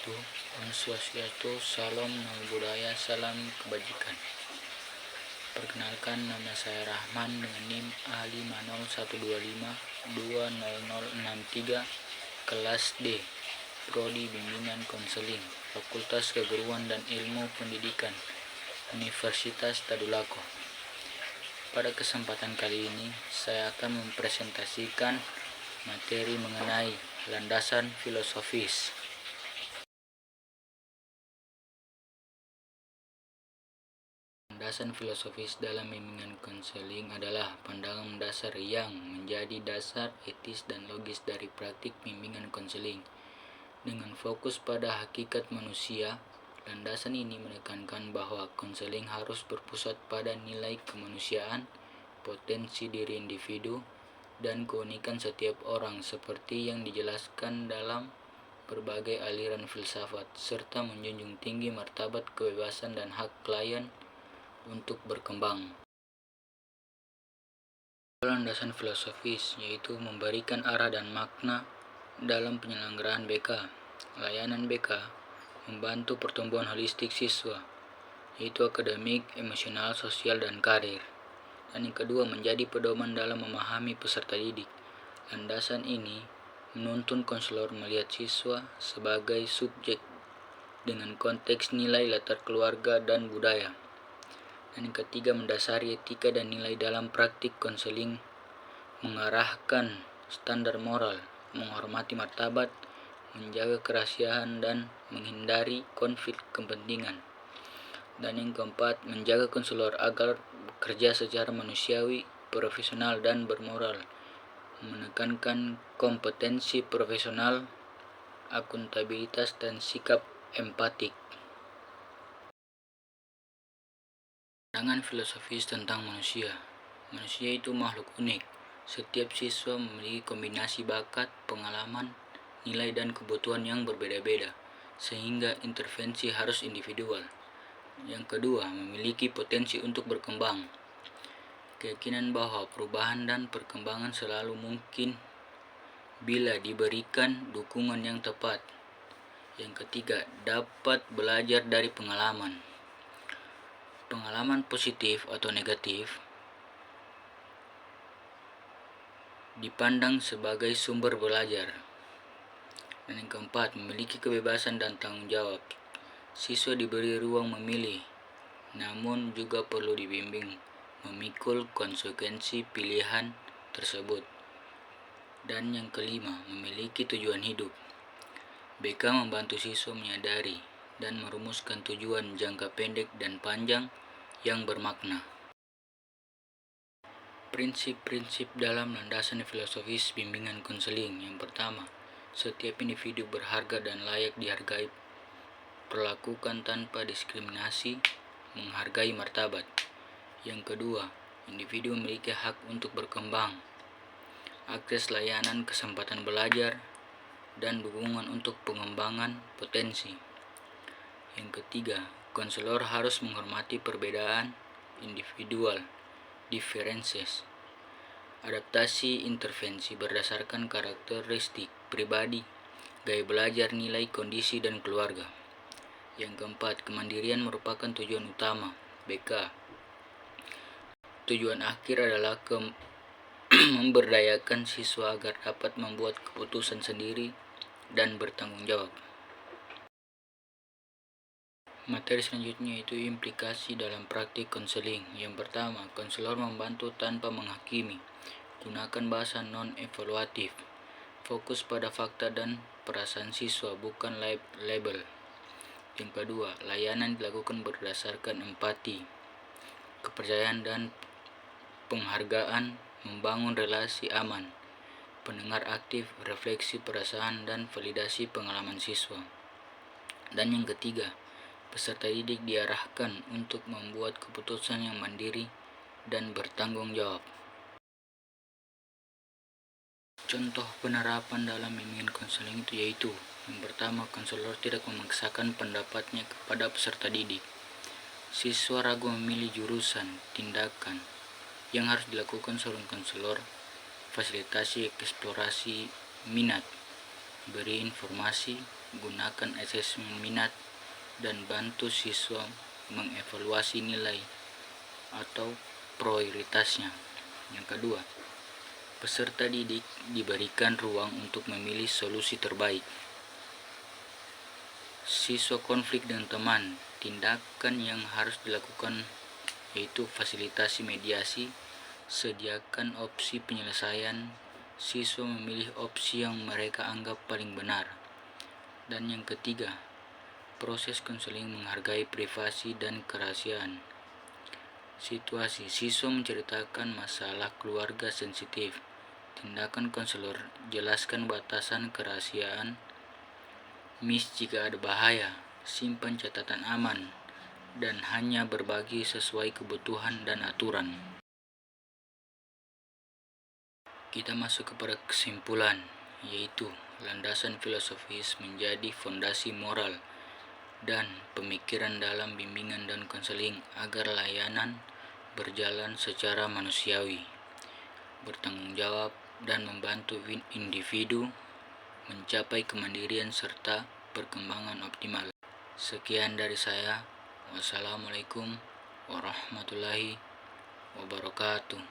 wabarakatuh. Om Swastiastu, Salam, Namo Buddhaya, Salam Kebajikan. Perkenalkan, nama saya Rahman dengan NIM A50125200063, kelas D, Prodi Bimbingan Konseling, Fakultas Keguruan dan Ilmu Pendidikan, Universitas Tadulako. Pada kesempatan kali ini, saya akan mempresentasikan materi mengenai landasan filosofis. Landasan filosofis dalam bimbingan konseling adalah pandangan mendasar yang menjadi dasar etis dan logis dari praktik bimbingan konseling. Dengan fokus pada hakikat manusia, landasan ini menekankan bahwa konseling harus berpusat pada nilai kemanusiaan, potensi diri individu, dan keunikan setiap orang seperti yang dijelaskan dalam berbagai aliran filsafat, serta menjunjung tinggi martabat kebebasan dan hak klien untuk berkembang. Landasan filosofis yaitu memberikan arah dan makna dalam penyelenggaraan BK. Layanan BK membantu pertumbuhan holistik siswa, yaitu akademik, emosional, sosial, dan karir. Dan yang kedua, menjadi pedoman dalam memahami peserta didik. Landasan ini menuntun konselor melihat siswa sebagai subjek dengan konteks nilai latar keluarga dan budaya. Dan yang ketiga, mendasari etika dan nilai dalam praktik konseling, mengarahkan standar moral, menghormati martabat, menjaga kerahasiaan, dan menghindari konflik kepentingan. Dan yang keempat, menjaga konselor agar bekerja secara manusiawi, profesional, dan bermoral, menekankan kompetensi profesional, akuntabilitas, dan sikap empatik. Pandangan filosofis tentang manusia. Manusia itu makhluk unik. Setiap siswa memiliki kombinasi bakat, pengalaman, nilai, dan kebutuhan yang berbeda-beda, sehingga intervensi harus individual. Yang kedua, memiliki potensi untuk berkembang. Keyakinan bahwa perubahan dan perkembangan selalu mungkin bila diberikan dukungan yang tepat. Yang ketiga, dapat belajar dari pengalaman. Pengalaman positif atau negatif dipandang sebagai sumber belajar. Dan yang keempat, memiliki kebebasan dan tanggung jawab. Siswa diberi ruang memilih, namun juga perlu dibimbing memikul konsekuensi pilihan tersebut. Dan yang kelima, memiliki tujuan hidup. BK membantu siswa menyadari dan merumuskan tujuan jangka pendek dan panjang yang bermakna. Prinsip-prinsip dalam landasan filosofis bimbingan konseling. Yang pertama, setiap individu berharga dan layak dihargai. Perlakukan tanpa diskriminasi, menghargai martabat. Yang kedua, individu memiliki hak untuk berkembang, akses layanan, kesempatan belajar, dan dukungan untuk pengembangan potensi. Yang ketiga, konselor harus menghormati perbedaan individual, differences. Adaptasi intervensi berdasarkan karakteristik pribadi, gaya belajar, nilai, kondisi, dan keluarga. Yang keempat, kemandirian merupakan tujuan utama BK. Tujuan akhir adalah memberdayakan siswa agar dapat membuat keputusan sendiri dan bertanggung jawab. Materi selanjutnya yaitu implikasi dalam praktik konseling. Yang pertama, konselor membantu tanpa menghakimi. Gunakan bahasa non-evaluatif. Fokus pada fakta dan perasaan siswa, bukan label. Yang kedua, layanan dilakukan berdasarkan empati, kepercayaan, dan penghargaan, membangun relasi aman, pendengar aktif, refleksi perasaan, dan validasi pengalaman siswa. Dan yang ketiga, peserta didik diarahkan untuk membuat keputusan yang mandiri dan bertanggung jawab. Contoh penerapan dalam bimbingan konseling itu yaitu, yang pertama, konselor tidak memaksakan pendapatnya kepada peserta didik. Siswa ragu memilih jurusan, tindakan yang harus dilakukan seorang konselor, fasilitasi eksplorasi minat, beri informasi, gunakan asesmen minat, dan bantu siswa mengevaluasi nilai atau prioritasnya. Yang kedua, peserta didik diberikan ruang untuk memilih solusi terbaik. Siswa konflik dengan teman, tindakan yang harus dilakukan yaitu fasilitasi mediasi, sediakan opsi penyelesaian, siswa memilih opsi yang mereka anggap paling benar. Dan yang ketiga, proses konseling menghargai privasi dan kerahasiaan. Situasi, siswa menceritakan masalah keluarga sensitif. Tindakan konselor, jelaskan batasan kerahasiaan. Miss jika ada bahaya, simpan catatan aman, dan hanya berbagi sesuai kebutuhan dan aturan. Kita masuk kepada kesimpulan, yaitu landasan filosofis menjadi fondasi moral dan pemikiran dalam bimbingan dan konseling agar layanan berjalan secara manusiawi, bertanggung jawab, dan membantu individu mencapai kemandirian serta perkembangan optimal. Sekian dari saya. Wassalamualaikum warahmatullahi wabarakatuh.